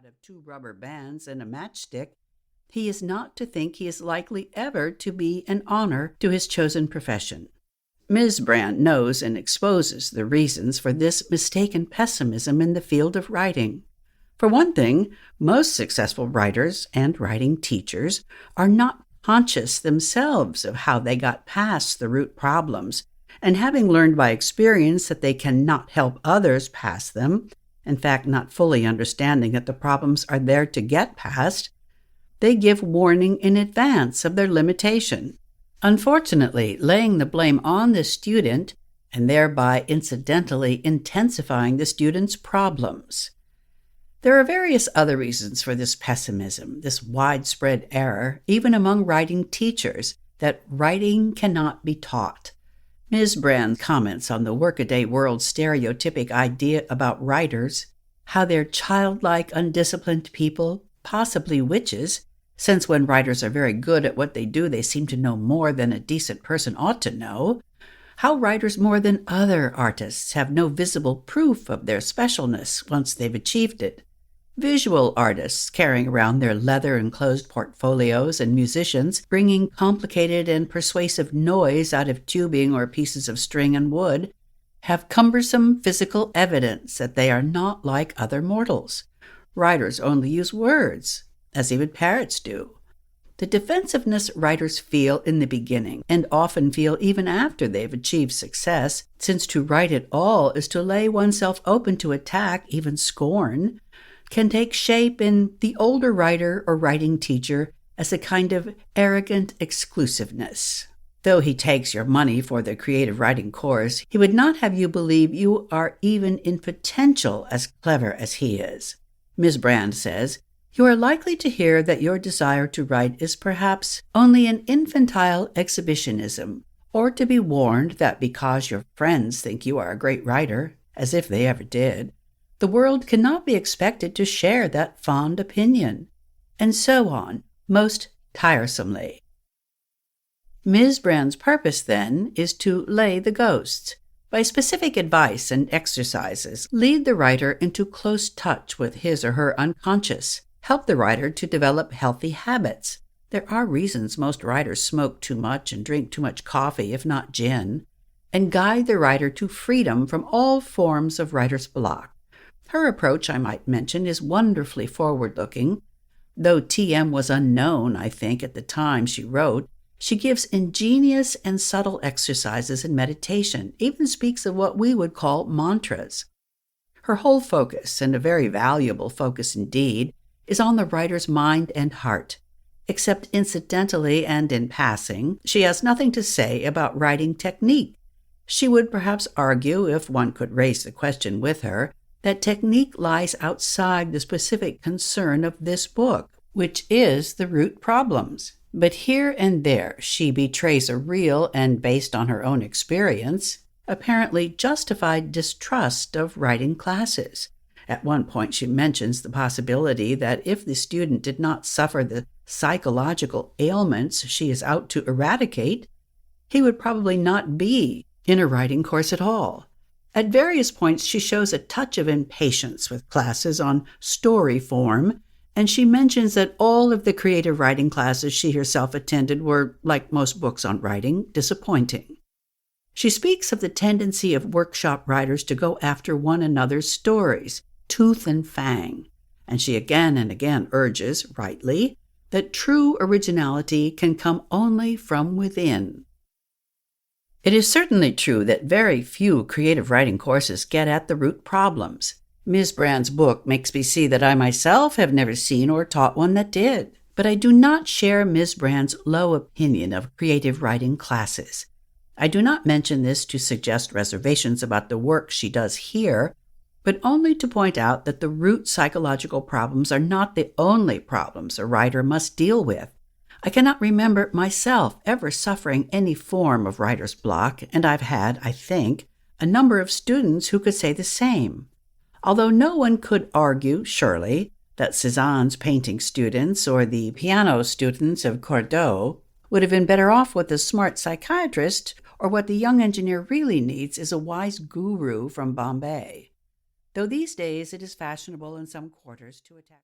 out of two rubber bands and a matchstick, he is not to think he is likely ever to be an honor to his chosen profession. Ms. Brande knows and exposes the reasons for this mistaken pessimism in the field of writing. For one thing, most successful writers and writing teachers are not conscious themselves of how they got past the root problems, and having learned by experience that they cannot help others past them, in fact not fully understanding that the problems are there to get past, they give warning in advance of their limitation, unfortunately laying the blame on the student and thereby incidentally intensifying the student's problems. There are various other reasons for this pessimism, this widespread error, even among writing teachers, that writing cannot be taught. Ms. Brande comments on the workaday world's stereotypic idea about writers, how they're childlike, undisciplined people, possibly witches, since when writers are very good at what they do, they seem to know more than a decent person ought to know, how writers more than other artists have no visible proof of their specialness once they've achieved it. Visual artists carrying around their leather-enclosed portfolios and musicians bringing complicated and persuasive noise out of tubing or pieces of string and wood have cumbersome physical evidence that they are not like other mortals. Writers only use words, as even parrots do. The defensiveness writers feel in the beginning, and often feel even after they've achieved success, since to write at all is to lay oneself open to attack, even scorn, can take shape in the older writer or writing teacher as a kind of arrogant exclusiveness. Though he takes your money for the creative writing course, he would not have you believe you are even in potential as clever as he is. Ms. Brande says, "You are likely to hear that your desire to write is perhaps only an infantile exhibitionism, or to be warned that because your friends think you are a great writer, as if they ever did, the world cannot be expected to share that fond opinion," and so on, most tiresomely. Ms. Brande's purpose, then, is to lay the ghosts. By specific advice and exercises, lead the writer into close touch with his or her unconscious, help the writer to develop healthy habits. There are reasons most writers smoke too much and drink too much coffee, if not gin, and guide the writer to freedom from all forms of writer's block. Her approach, I might mention, is wonderfully forward-looking. Though TM was unknown, I think, at the time she wrote, she gives ingenious and subtle exercises in meditation, even speaks of what we would call mantras. Her whole focus, and a very valuable focus indeed, is on the writer's mind and heart. Except incidentally and in passing, she has nothing to say about writing technique. She would perhaps argue, if one could raise the question with her, that technique lies outside the specific concern of this book, which is the root problems. But here and there she betrays a real and, based on her own experience, apparently justified distrust of writing classes. At one point she mentions the possibility that if the student did not suffer the psychological ailments she is out to eradicate, he would probably not be in a writing course at all. At various points she shows a touch of impatience with classes on story form, and she mentions that all of the creative writing classes she herself attended were, like most books on writing, disappointing. She speaks of the tendency of workshop writers to go after one another's stories, tooth and fang, and she again and again urges, rightly, that true originality can come only from within. It is certainly true that very few creative writing courses get at the root problems. Ms. Brande's book makes me see that I myself have never seen or taught one that did. But I do not share Ms. Brande's low opinion of creative writing classes. I do not mention this to suggest reservations about the work she does here, but only to point out that the root psychological problems are not the only problems a writer must deal with. I cannot remember myself ever suffering any form of writer's block, and I've had, I think, a number of students who could say the same. Although no one could argue, surely, that Cézanne's painting students or the piano students of Cordeaux would have been better off with a smart psychiatrist, or what the young engineer really needs is a wise guru from Bombay. Though these days it is fashionable in some quarters to attack